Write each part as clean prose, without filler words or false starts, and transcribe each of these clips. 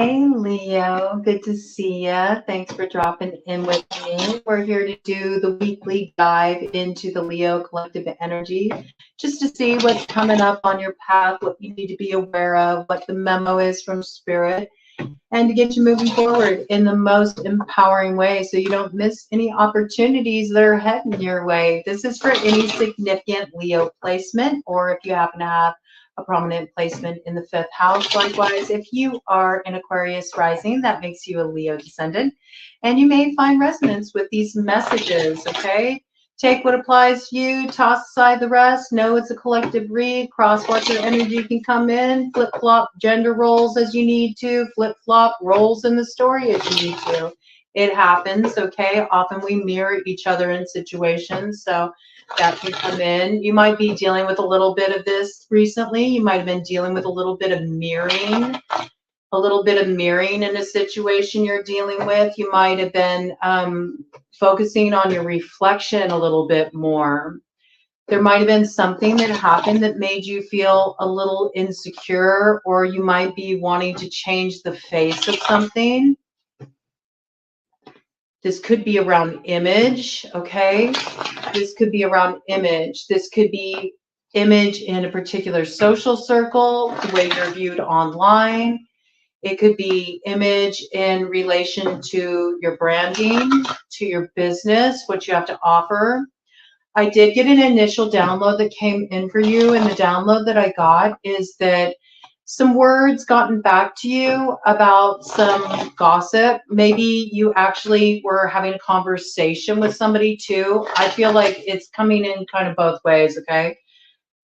Hey Leo, good to see ya. Thanks for dropping in with me. We're here to do the weekly dive into the Leo collective energy, just to see what's coming up on your path, what you need to be aware of, what the memo is from Spirit, and to get you moving forward in the most empowering way so you don't miss any opportunities that are heading your way. This is for any significant Leo placement, or if you happen to have a prominent placement in the 5th house. Likewise, if you are an Aquarius rising, that makes you a Leo descendant, and you may find resonance with these messages, okay? Take what applies to you, toss aside the rest. Know it's a collective read. Cross-watch your energy can come in. Flip-flop gender roles as you need to. Flip-flop roles in the story as you need to. It happens, okay? Often we mirror each other in situations, so that can come in. You might be dealing with a little bit of this recently. You might have been dealing with a little bit of mirroring in a situation you're dealing with. You might have been focusing on your reflection a little bit more. There might have been something that happened that made you feel a little insecure, or you might be wanting to change the face of something. This could be around image, okay? This could be around image. This could be image in a particular social circle, the way you're viewed online. It could be image in relation to your branding, to your business, what you have to offer. I did get an initial download that came in for you, and the download that I got is that some words gotten back to you about some gossip. Maybe you actually were having a conversation with somebody too. I feel like it's coming in kind of both ways, okay?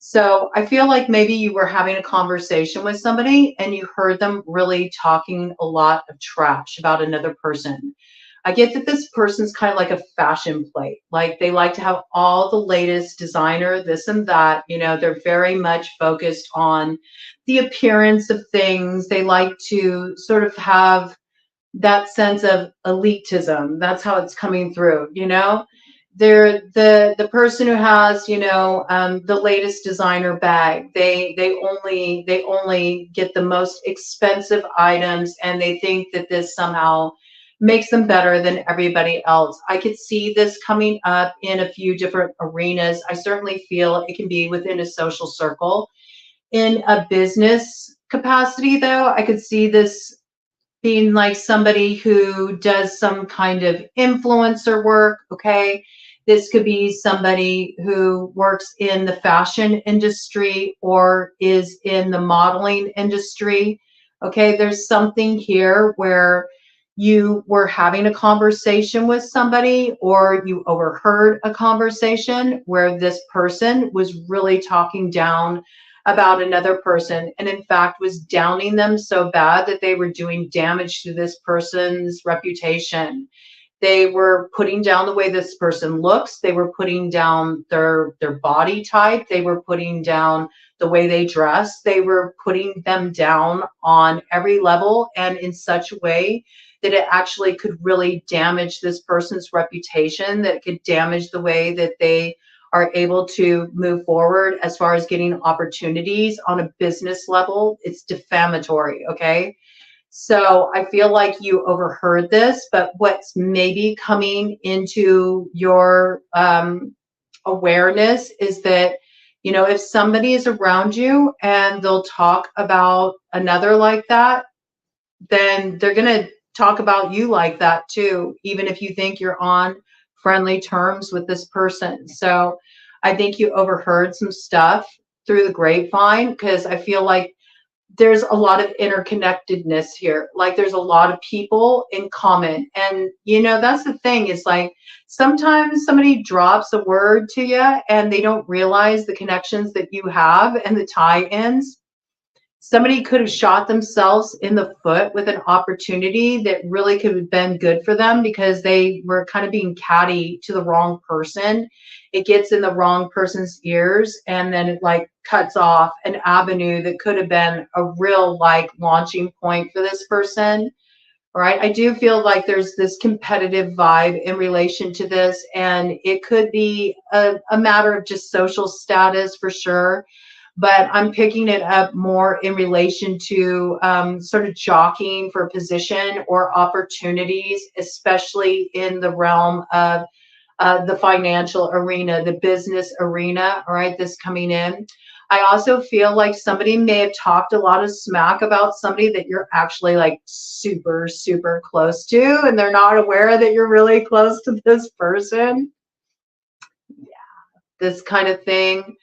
So I feel like maybe you were having a conversation with somebody and you heard them really talking a lot of trash about another person. I get that this person's kind of like a fashion plate. Like they like to have all the latest designer, this and that. You know, they're very much focused on the appearance of things. They like to sort of have that sense of elitism. That's how it's coming through, you know? They're the person who has, you know, the latest designer bag. They only get the most expensive items, and they think that this somehow makes them better than everybody else. I could see this coming up in a few different arenas. I certainly feel it can be within a social circle. In a business capacity, though, I could see this being like somebody who does some kind of influencer work, okay? This could be somebody who works in the fashion industry or is in the modeling industry, okay? There's something here where you were having a conversation with somebody, or you overheard a conversation where this person was really talking down about another person, and in fact was downing them so bad that they were doing damage to this person's reputation. They were putting down the way this person looks. They were putting down their body type. They were putting down the way they dress. They were putting them down on every level, and in such a way that it actually could really damage this person's reputation, that it could damage the way that they are able to move forward as far as getting opportunities on a business level. It's defamatory, okay? So I feel like you overheard this, but what's maybe coming into your awareness is that, you know, if somebody is around you and they'll talk about another like that, then they're going to talk about you like that too, even if you think you're on friendly terms with this person. So I think you overheard some stuff through the grapevine, because I feel like there's a lot of interconnectedness here. Like there's a lot of people in common. And, you know, that's the thing, is like sometimes somebody drops a word to you and they don't realize the connections that you have and the tie-ins. Somebody could have shot themselves in the foot with an opportunity that really could have been good for them, because they were kind of being catty to the wrong person. It gets in the wrong person's ears, and then it like cuts off an avenue that could have been a real like launching point for this person. All right. I do feel like there's this competitive vibe in relation to this, and it could be a matter of just social status for sure. but I'm picking it up more in relation to sort of jockeying for position or opportunities, especially in the realm of the financial arena, the business arena, all right, this coming in. I also feel like somebody may have talked a lot of smack about somebody that you're actually like super, super close to, and they're not aware that you're really close to this person. This kind of thing.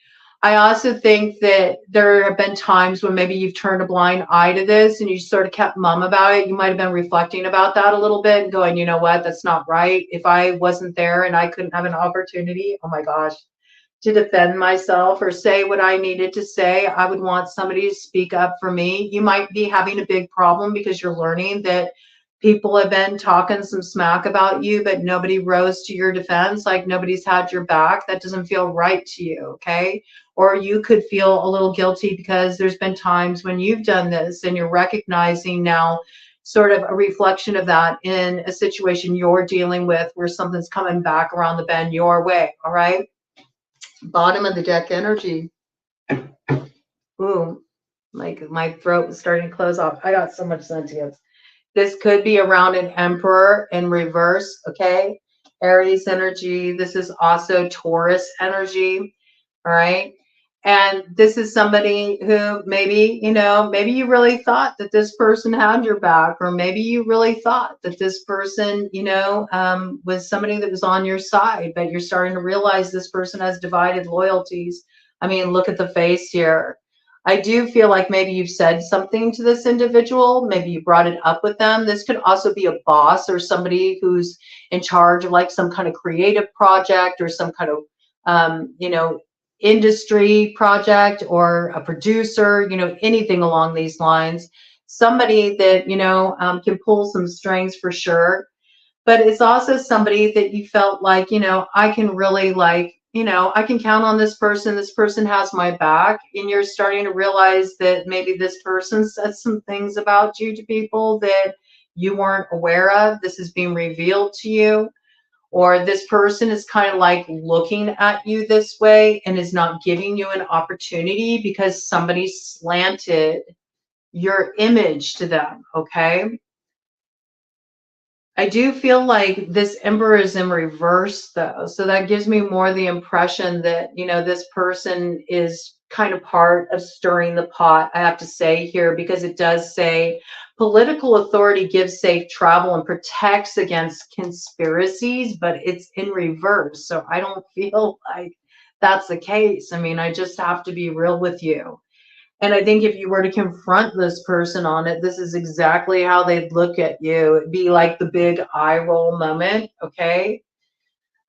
I also think that there have been times when maybe you've turned a blind eye to this and you sort of kept mum about it. You might have been reflecting about that a little bit and going, you know what, that's not right. If I wasn't there and I couldn't have an opportunity, oh my gosh, to defend myself or say what I needed to say, I would want somebody to speak up for me. You might be having a big problem because you're learning that people have been talking some smack about you, but nobody rose to your defense, like nobody's had your back. That doesn't feel right to you, okay? Or you could feel a little guilty because there's been times when you've done this and you're recognizing now sort of a reflection of that in a situation you're dealing with where something's coming back around the bend your way, all right? Bottom of the deck energy. Ooh, like my throat was starting to close off. I got so much sentience. This could be around an emperor in reverse, okay? Aries energy. This is also Taurus energy, all right? And this is somebody who maybe, you know, maybe you really thought that this person had your back, or maybe you really thought that this person, you know, was somebody that was on your side, but you're starting to realize this person has divided loyalties. I mean, look at the face here. I do feel like maybe you've said something to this individual. Maybe you brought it up with them. This could also be a boss or somebody who's in charge of like some kind of creative project or some kind of, you know, industry project or a producer, you know, anything along these lines. Somebody that, you know, can pull some strings for sure. But it's also somebody that you felt like, you know, I can really like, you know, I can count on this person. This person has my back. And you're starting to realize that maybe this person said some things about you to people that you weren't aware of. This is being revealed to you. Or this person is kind of like looking at you this way and is not giving you an opportunity because somebody slanted your image to them, okay? I do feel like this emperor is in reverse though. So that gives me more the impression that, you know, this person is kind of part of stirring the pot, I have to say here, because it does say political authority gives safe travel and protects against conspiracies, but it's in reverse. So I don't feel like that's the case. I mean, I just have to be real with you. And I think if you were to confront this person on it, this is exactly how they'd look at you. It'd be like the big eye roll moment, okay?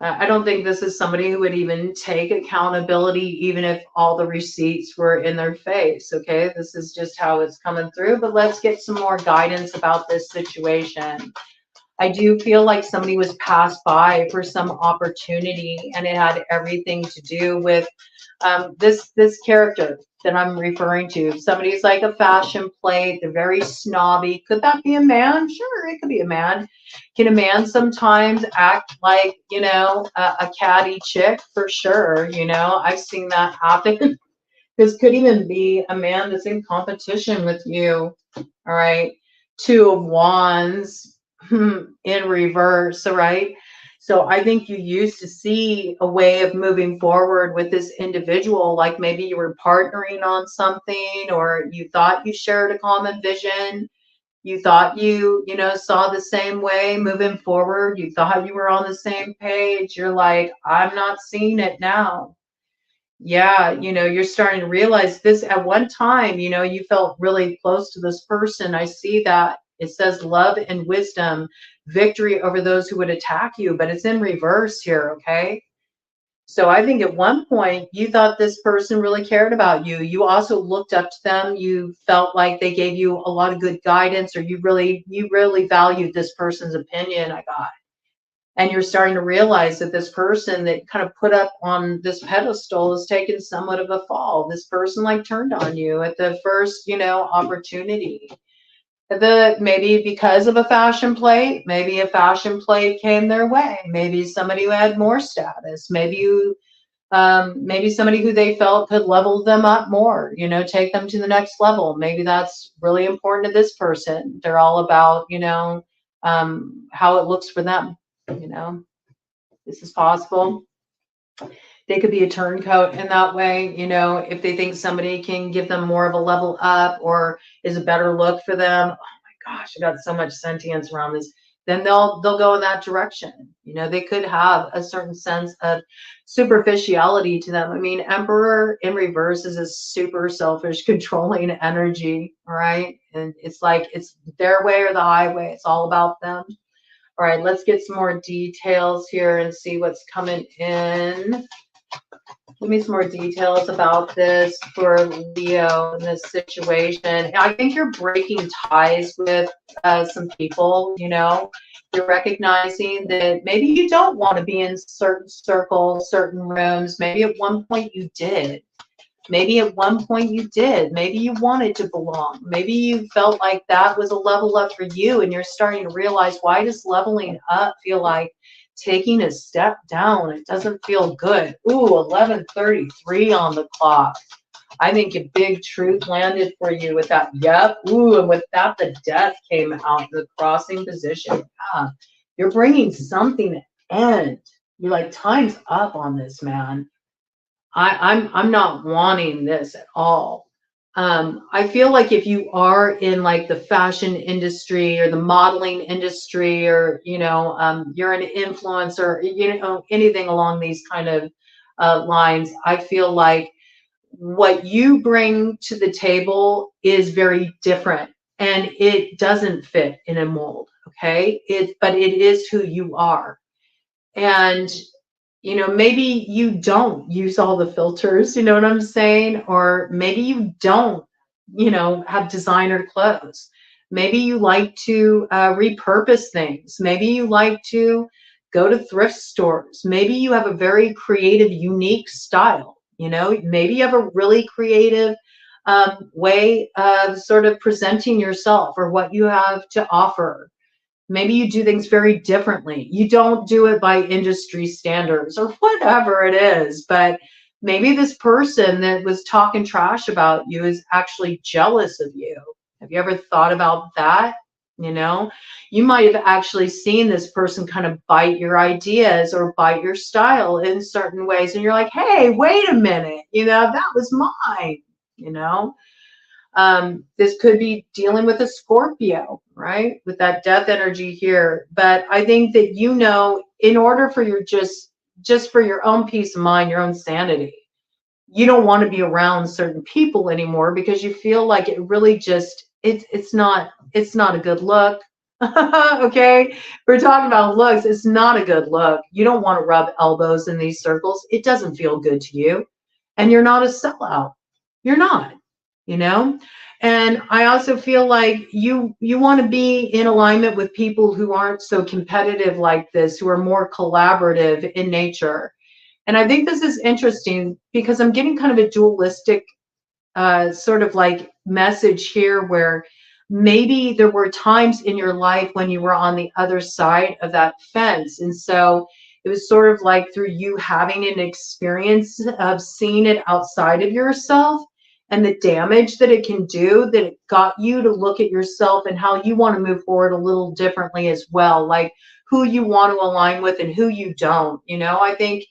I don't think this is somebody who would even take accountability, even if all the receipts were in their face, okay? This is just how it's coming through, but let's get some more guidance about this situation. I do feel like somebody was passed by for some opportunity, and it had everything to do with this character that I'm referring to. Somebody's like a fashion plate. They're very snobby. Could that be a man? Sure, it could be a man. Can a man sometimes act like, you know, a catty chick? For sure. You know, I've seen that happen. This could even be a man that's in competition with you. All right. Two of Wands in reverse. All right. So I think you used to see a way of moving forward with this individual, like maybe you were partnering on something, or you thought you shared a common vision. You thought you know, saw the same way moving forward. You thought you were on the same page. You're like, I'm not seeing it now. Yeah, you know, you're starting to realize this at one time, you know, you felt really close to this person. I see that. It says love and wisdom, victory over those who would attack you, but it's in reverse here, okay? So I think at one point you thought this person really cared about you. You also looked up to them. You felt like they gave you a lot of good guidance, or you really valued this person's opinion, I got. And you're starting to realize that this person that kind of put up on this pedestal is taking somewhat of a fall. This person like turned on you at the first, you know, opportunity. Maybe because of a fashion plate, maybe a fashion plate came their way. Maybe somebody who had more status. Maybe you Maybe somebody who they felt could level them up more, you know, take them to the next level. Maybe that's really important to this person. They're all about, you know, how it looks for them, you know. This is possible. They could be a turncoat in that way, you know, if they think somebody can give them more of a level up or is a better look for them. Oh my gosh, I got so much sentience around this. Then they'll go in that direction. You know, they could have a certain sense of superficiality to them. I mean, Emperor in reverse is a super selfish, controlling energy, right? And it's like it's their way or the highway. It's all about them. All right, let's get some more details here and see what's coming in. Give me some more details about this for Leo in this situation. I think you're breaking ties with some people, you know. You're recognizing that maybe you don't want to be in certain circles, certain rooms. Maybe at one point you did. Maybe at one point you did. Maybe you wanted to belong. Maybe you felt like that was a level up for you, and you're starting to realize, why does leveling up feel like taking a step down? It doesn't feel good. Ooh, 11:33 on the clock. I think a big truth landed for you with that. Yep. Ooh, and with that, the death came out, the crossing position. Yeah. You're bringing something to end. You're like, time's up on this, man. I'm not wanting this at all. I feel like if you are in like the fashion industry or the modeling industry, or you know, you're an influencer, you know, anything along these kind of lines, I feel like what you bring to the table is very different, and it doesn't fit in a mold. Okay, but it is who you are. And you know, maybe you don't use all the filters, you know what I'm saying? Or maybe you don't, you know, have designer clothes. Maybe you like to repurpose things. Maybe you like to go to thrift stores. Maybe you have a very creative, unique style. You know, maybe you have a really creative way of sort of presenting yourself or what you have to offer. Maybe you do things very differently. You don't do it by industry standards or whatever it is, but maybe this person that was talking trash about you is actually jealous of you. Have you ever thought about that? You know, you might have actually seen this person kind of bite your ideas or bite your style in certain ways. And you're like, hey, wait a minute, you know, that was mine, you know. This could be dealing with a Scorpio, right? With that death energy here. But I think that, you know, in order for your just for your own peace of mind, your own sanity, you don't want to be around certain people anymore because you feel like it really just it's not a good look. Okay, we're talking about looks. It's not a good look. You don't want to rub elbows in these circles. It doesn't feel good to you, and you're not a sellout. You're not, you know. And I also feel like you want to be in alignment with people who aren't so competitive like this, who are more collaborative in nature. And I think this is interesting because I'm getting kind of a dualistic sort of like message here, where maybe there were times in your life when you were on the other side of that fence. And so it was sort of like through you having an experience of seeing it outside of yourself and the damage that it can do, that it got you to look at yourself and how you want to move forward a little differently as well, like who you want to align with and who you don't. You know, I think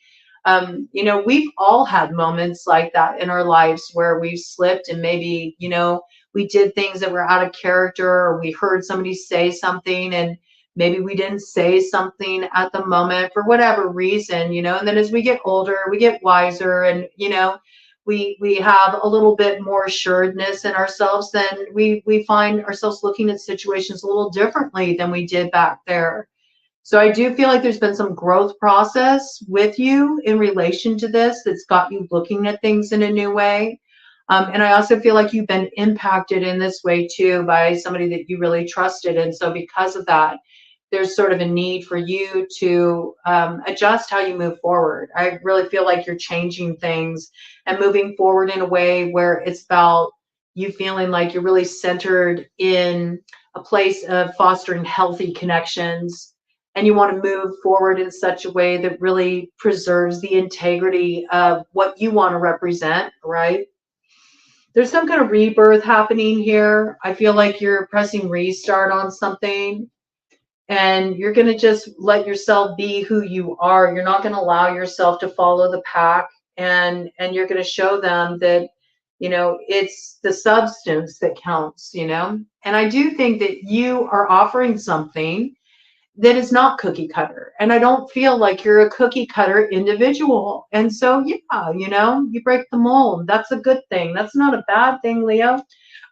you know, we've all had moments like that in our lives where we've slipped and maybe, you know, we did things that were out of character, or we heard somebody say something and maybe we didn't say something at the moment for whatever reason, you know. And then as we get older, we get wiser, and, you know, we have a little bit more assuredness in ourselves, then we find ourselves looking at situations a little differently than we did back there. So I do feel like there's been some growth process with you in relation to this that's got you looking at things in a new way. And I also feel like you've been impacted in this way too by somebody that you really trusted. And so because of that, there's sort of a need for you to adjust how you move forward. I really feel like you're changing things and moving forward in a way where it's about you feeling like you're really centered in a place of fostering healthy connections, and you want to move forward in such a way that really preserves the integrity of what you want to represent, right? There's some kind of rebirth happening here. I feel like you're pressing restart on something, and you're going to just let yourself be who you are. You're not going to allow yourself to follow the pack, and you're going to show them that, you know, it's the substance that counts, you know? And I do think that you are offering something that is not cookie cutter. And I don't feel like you're a cookie cutter individual. And so, yeah, you know, you break the mold. That's a good thing. That's not a bad thing, Leo.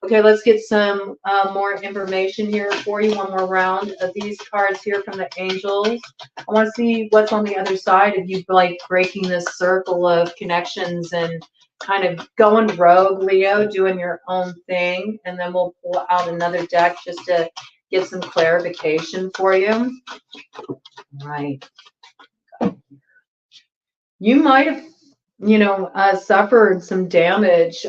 Okay, let's get some more information here for you. One more round of these cards here from the angels. I want to see what's on the other side of you, like breaking this circle of connections and kind of going rogue, Leo, doing your own thing. And then we'll pull out another deck just to get some clarification for you. Right. You might have, you know, suffered some damage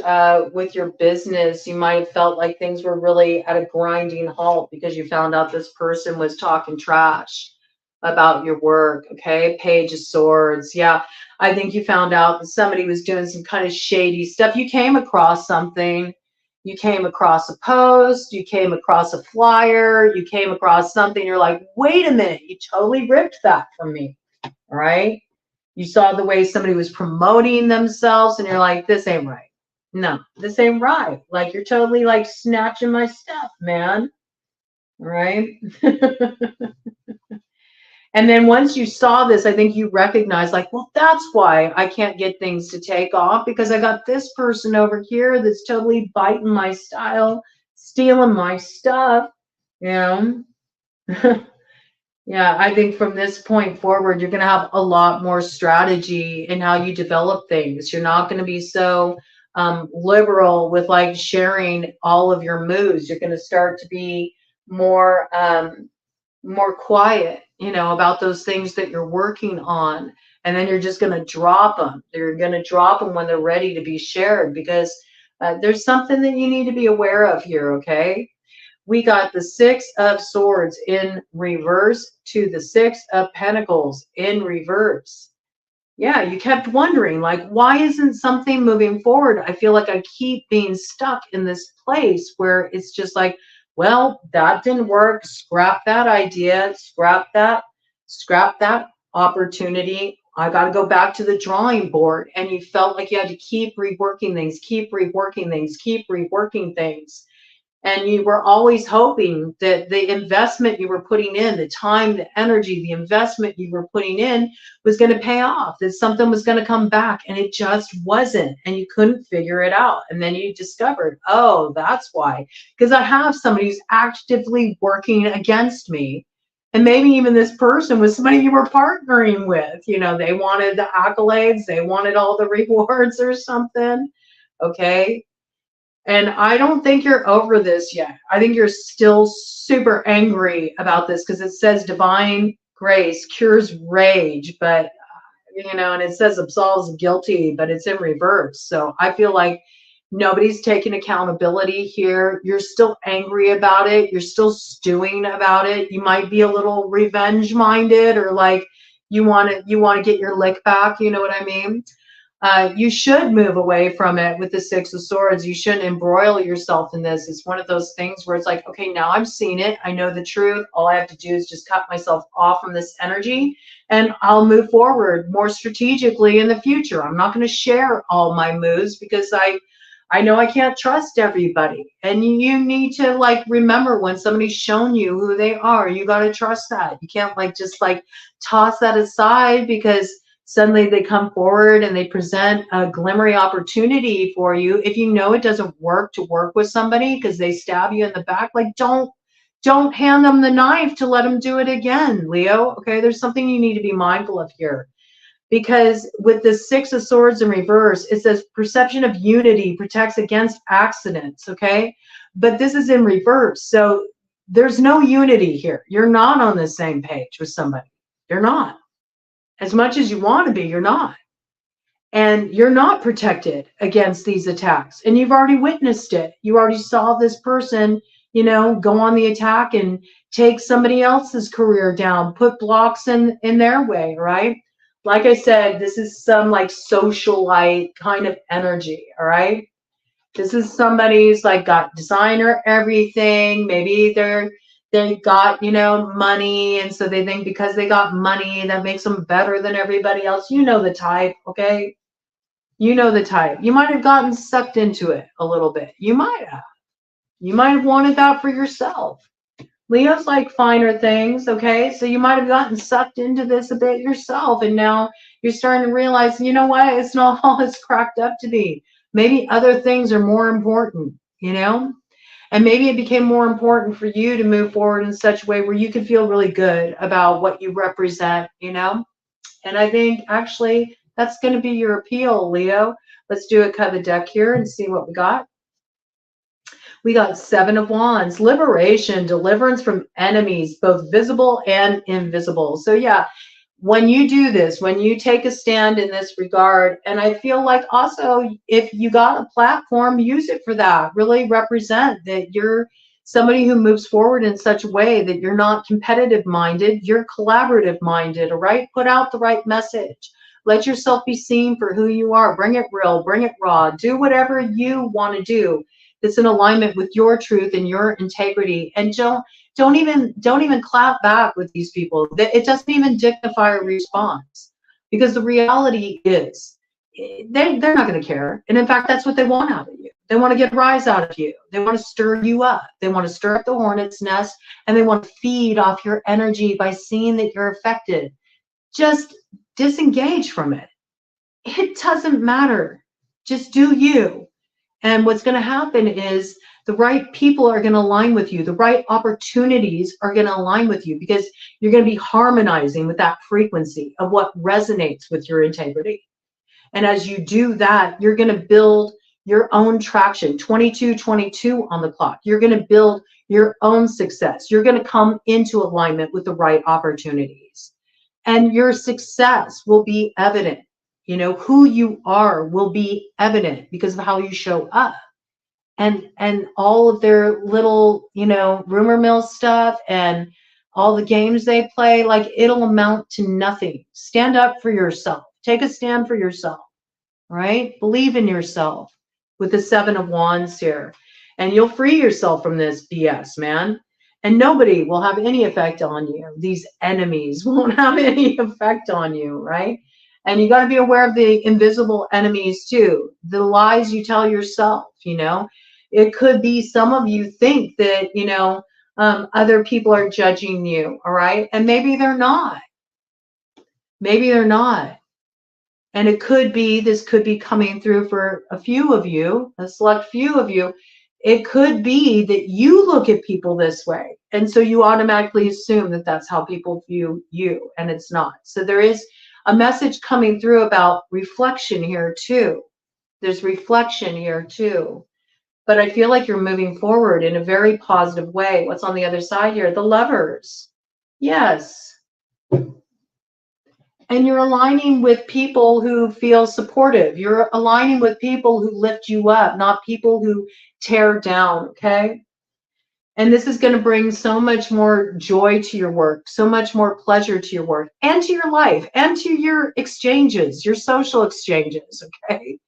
with your business. You might have felt like things were really at a grinding halt because you found out this person was talking trash about your work. Okay, Page of Swords. Yeah, I think you found out that somebody was doing some kind of shady stuff. You came across something. You came across a post, you came across a flyer, you came across something, you're like, wait a minute, you totally ripped that from me, all right? You saw the way somebody was promoting themselves, and you're like, this ain't right. No, this ain't right. Like, you're totally, like, snatching my stuff, man, all right? And then once you saw this, I think you recognized, like, well, that's why I can't get things to take off, because I got this person over here that's totally biting my style, stealing my stuff, you know? Yeah, I think from this point forward, you're going to have a lot more strategy in how you develop things. You're not going to be so liberal with, like, sharing all of your moves. You're going to start to be more more quiet, you know, about those things that you're working on. And then you're just going to drop them. You're going to drop them when they're ready to be shared, because there's something that you need to be aware of here, okay? We got the Six of Swords in reverse to the Six of Pentacles in reverse. Yeah, you kept wondering, like, why isn't something moving forward? I feel like I keep being stuck in this place where it's just like, well, that didn't work. Scrap that idea. Scrap that opportunity. I got to go back to the drawing board. And you felt like you had to keep reworking things, keep reworking things, keep reworking things. And you were always hoping that the investment you were putting in, the time, the energy, the investment you were putting in was going to pay off, that something was going to come back, and it just wasn't. And you couldn't figure it out. And then you discovered, oh, that's why. Because I have somebody who's actively working against me. And maybe even this person was somebody you were partnering with. You know, they wanted the accolades, they wanted all the rewards or something. Okay. And I don't think you're over this yet. I think you're still super angry about this, because it says divine grace cures rage, but, you know, and it says absolves guilty, but it's in reverse. So I feel like nobody's taking accountability here. You're still angry about it. You're still stewing about it. You might be a little revenge minded, or like you want to get your lick back. You know what I mean? You should move away from it with the Six of Swords. You shouldn't embroil yourself in this. It's one of those things where it's like, okay, now I've seen it. I know the truth. All I have to do is just cut myself off from this energy, and I'll move forward more strategically in the future. I'm not going to share all my moves, because I know I can't trust everybody. And you need to, like, remember when somebody's shown you who they are, you got to trust that. You can't, like, just, like, toss that aside because suddenly they come forward and they present a glimmery opportunity for you. If you know it doesn't work to work with somebody because they stab you in the back, like, don't hand them the knife to let them do it again, Leo. Okay, there's something you need to be mindful of here. Because with the Six of Swords in reverse, it says perception of unity protects against accidents, okay? But this is in reverse, so there's no unity here. You're not on the same page with somebody. You're not. As much as you want to be, you're not. And you're not protected against these attacks. And you've already witnessed it. You already saw this person you know, go on the attack and take somebody else's career down, put blocks in their way, right? Like I said, this is some like socialite kind of energy, all right? This is somebody who's like got designer everything. Maybe they got, you know, money, and so they think because they got money that makes them better than everybody else. You know the type, okay? You know the type. You might have gotten sucked into it a little bit. You might have. You might have wanted that for yourself. Leo's like finer things, okay? So you might have gotten sucked into this a bit yourself, and now you're starting to realize, you know what? It's not all it's cracked up to be. Maybe other things are more important, you know? And maybe it became more important for you to move forward in such a way where you could feel really good about what you represent, you know? And I think actually that's going to be your appeal, Leo. Let's do a cut of the deck here and see what we got. We got Seven of Wands, liberation, deliverance from enemies, both visible and invisible. So yeah, when you do this, when you take a stand in this regard, and I feel like also if you got a platform, use it for that. Really represent that you're somebody who moves forward in such a way that you're not competitive minded, you're collaborative minded, all right? Put out the right message. Let yourself be seen for who you are. Bring it real, bring it raw. Do whatever you want to do that's in alignment with your truth and your integrity. And don't even clap back with these people. It doesn't even dignify a response, because the reality is they're not going to care. And in fact, that's what they want out of you. They want to get a rise out of you. They want to stir you up. They want to stir up the hornet's nest, and they want to feed off your energy by seeing that you're affected. Just disengage from it. It doesn't matter. Just do you. And what's going to happen is the right people are going to align with you. The right opportunities are going to align with you, because you're going to be harmonizing with that frequency of what resonates with your integrity. And as you do that, you're going to build your own traction. 2222 on the clock. You're going to build your own success. You're going to come into alignment with the right opportunities. And your success will be evident. You know, who you are will be evident because of how you show up. And all of their little, you know, rumor mill stuff and all the games they play, like, it'll amount to nothing. Stand up for yourself. Take a stand for yourself, right? Believe in yourself with the Seven of Wands here. And you'll free yourself from this BS, man. And nobody will have any effect on you. These enemies won't have any effect on you, right? And you got to be aware of the invisible enemies too. The lies you tell yourself, you know. It could be some of you think that, you know, other people are judging you, all right? And maybe they're not. Maybe they're not. And it could be, this could be coming through for a few of you, a select few of you. It could be that you look at people this way. And so you automatically assume that that's how people view you, and it's not. So there is a message coming through about reflection here too. There's reflection here too. But I feel like you're moving forward in a very positive way. What's on the other side here? The Lovers. Yes. And you're aligning with people who feel supportive. You're aligning with people who lift you up, not people who tear down, okay? And this is going to bring so much more joy to your work, so much more pleasure to your work and to your life and to your exchanges, your social exchanges, okay?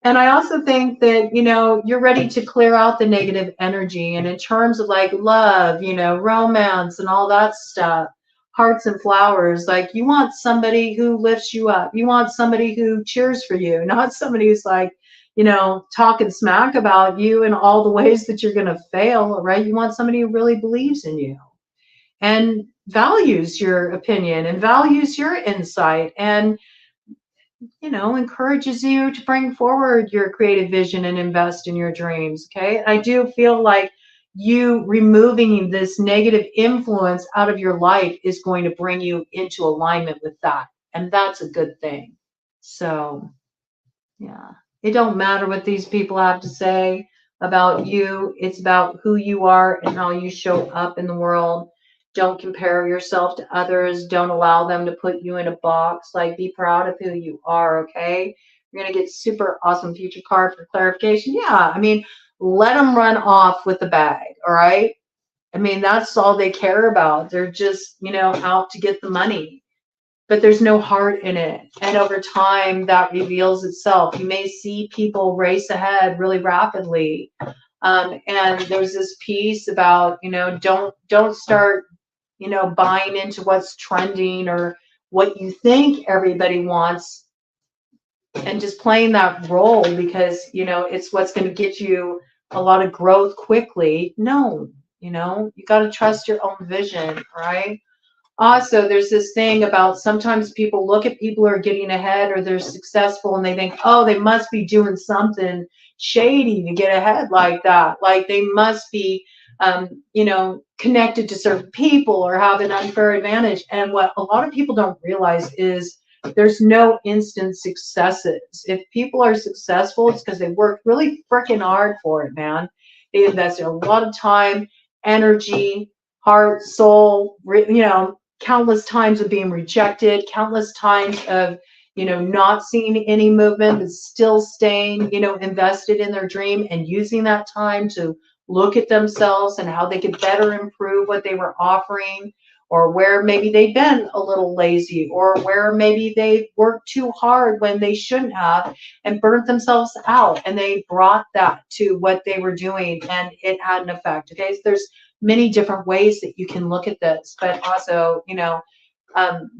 And I also think that, you know, you're ready to clear out the negative energy. And in terms of like love, you know, romance and all that stuff, hearts and flowers, like, you want somebody who lifts you up. You want somebody who cheers for you, not somebody who's like, you know, talking smack about you in all the ways that you're going to fail, right? You want somebody who really believes in you and values your opinion and values your insight and, you know, encourages you to bring forward your creative vision and invest in your dreams, okay? I do feel like you removing this negative influence out of your life is going to bring you into alignment with that, and that's a good thing. So, yeah. It don't matter what these people have to say about you. It's about who you are and how you show up in the world. Don't compare yourself to others. Don't allow them to put you in a box. Like, be proud of who you are, okay? You're going to get super awesome future card for clarification. Yeah, I mean, let them run off with the bag, all right? I mean, that's all they care about. They're just, you know, out to get the money, but there's no heart in it. And over time, that reveals itself. You may see people race ahead really rapidly. And there's this piece about, you know, don't start, you know, buying into what's trending or what you think everybody wants and just playing that role because, you know, it's what's going to get you a lot of growth quickly. No, you know, you got to trust your own vision, right? Also, there's this thing about sometimes people look at people who are getting ahead or they're successful and they think, oh, they must be doing something shady to get ahead like that. Like they must be, you know, connected to certain people or have an unfair advantage. And what a lot of people don't realize is there's no instant successes. If people are successful, it's because they worked really freaking hard for it, man. They invested a lot of time, energy, heart, soul, you know, countless times of being rejected, countless times of, you know, not seeing any movement, but still staying, you know, invested in their dream and using that time to look at themselves and how they could better improve what they were offering, or where maybe they've been a little lazy, or where maybe they worked too hard when they shouldn't have and burnt themselves out, and they brought that to what they were doing and it had an effect. Okay, so there's many different ways that you can look at this, but also, you know,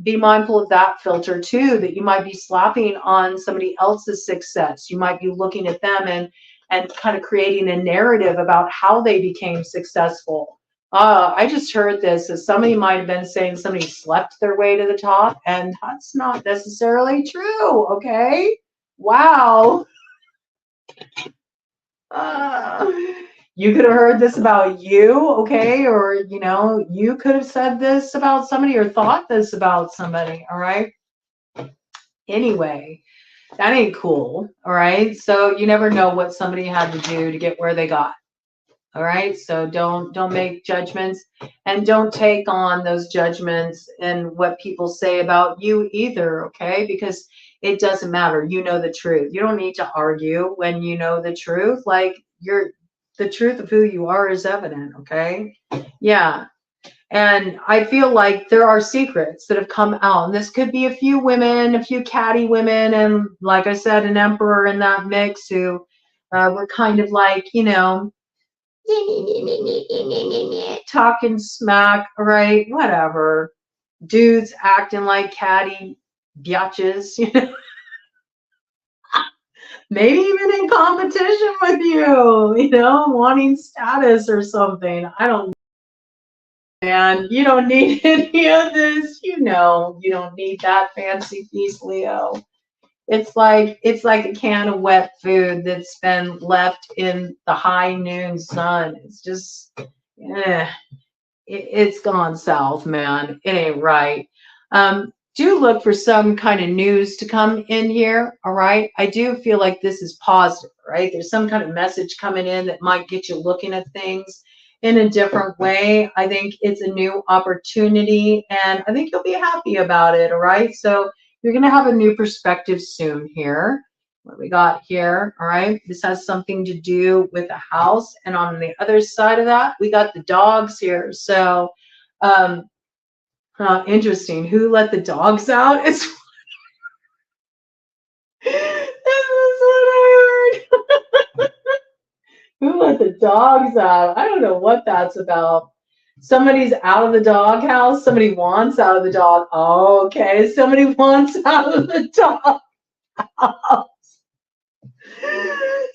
be mindful of that filter too, that you might be slapping on somebody else's success. You might be looking at them and kind of creating a narrative about how they became successful. I just heard this, as somebody might have been saying somebody slept their way to the top, and that's not necessarily true, okay? Wow. You could have heard this about you, okay? Or, you know, you could have said this about somebody or thought this about somebody, all right? Anyway, that ain't cool, all right? So you never know what somebody had to do to get where they got, all right? So don't make judgments, and don't take on those judgments and what people say about you either, okay? Because it doesn't matter. You know the truth. You don't need to argue when you know the truth. Like, the truth of who you are is evident, okay? Yeah. And I feel like there are secrets that have come out. And this could be a few women, a few catty women, and like I said, an emperor in that mix who were kind of like, you know, talking smack, right? Whatever. Dudes acting like catty biatches, you know? Maybe even in competition with you know, wanting status or something. I don't know. And you don't need any of this, you know, you don't need that fancy piece, Leo. It's like a can of wet food that's been left in the high noon sun. It's just, it's gone south, man. It ain't right. Do look for some kind of news to come in here, all right? I do feel like this is positive, right? There's some kind of message coming in that might get you looking at things in a different way. I think it's a new opportunity, and I think you'll be happy about it, all right? So you're going to have a new perspective soon here. What we got here, all right? This has something to do with a house, and on the other side of that, we got the dogs here. So, interesting. Who let the dogs out? It's this is what I heard. Who let the dogs out? I don't know what that's about. Somebody's out of the doghouse. Somebody wants out of the dog. Oh, okay. Somebody wants out of the doghouse.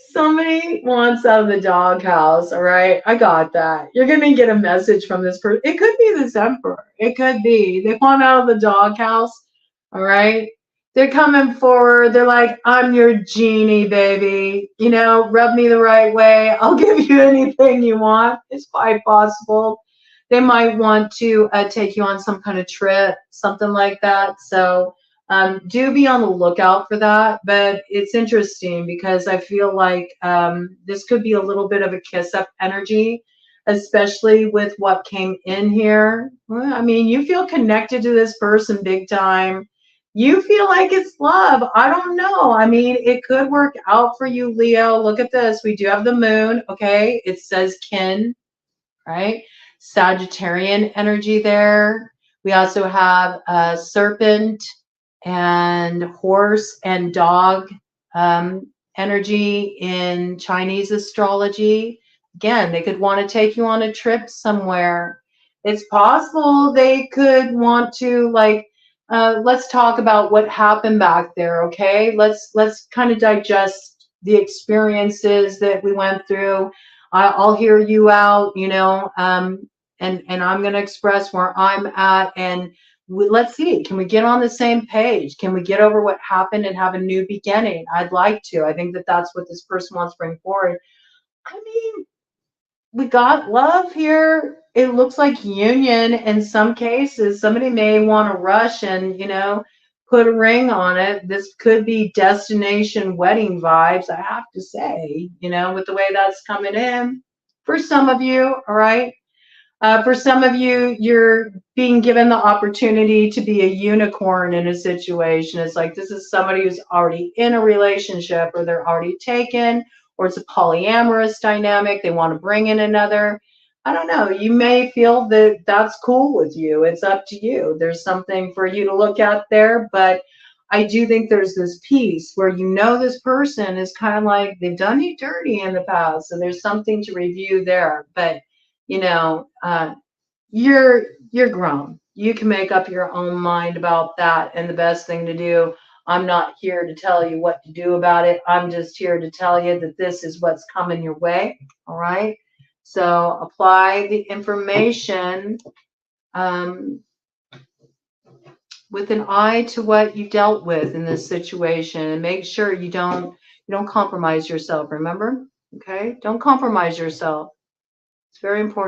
Somebody wants out of the doghouse. All right. I got that. You're going to get a message from this person. It could be this emperor. It could be. They want out of the doghouse. All right. They're coming forward. They're like, I'm your genie, baby. You know, rub me the right way. I'll give you anything you want. It's quite possible. They might want to take you on some kind of trip, something like that. So do be on the lookout for that. But it's interesting because I feel like this could be a little bit of a kiss-up energy, especially with what came in here. Well, I mean, you feel connected to this person big time. You feel like it's love. I don't know. I mean, it could work out for you, Leo. Look at this. We do have the moon. Okay. It says kin, right? Sagittarian energy there. We also have a serpent and horse and dog energy in Chinese astrology. Again, they could want to take you on a trip somewhere. It's possible they could want to, like, let's talk about what happened back there, okay? Let's kind of digest the experiences that we went through. I'll hear you out, you know, and I'm going to express where I'm at, and let's see, can we get on the same page? Can we get over what happened and have a new beginning? I'd like to. I think that that's what this person wants to bring forward. I mean, we got love here. It looks like union in some cases. Somebody may want to rush and, you know, put a ring on it. This could be destination wedding vibes, I have to say, you know, with the way that's coming in for some of you, all right? For some of you, you're being given the opportunity to be a unicorn in a situation. It's like this is somebody who's already in a relationship, or they're already taken, or it's a polyamorous dynamic. They want to bring in another. I don't know. You may feel that that's cool with you. It's up to you. There's something for you to look at there, but I do think there's this piece where you know this person is kind of like they've done you dirty in the past, so there's something to review there. But you know, you're grown. You can make up your own mind about that. And the best thing to do, I'm not here to tell you what to do about it. I'm just here to tell you that this is what's coming your way. All right. So apply the information with an eye to what you dealt with in this situation, and make sure you don't compromise yourself. Remember? Okay. Don't compromise yourself. It's very important.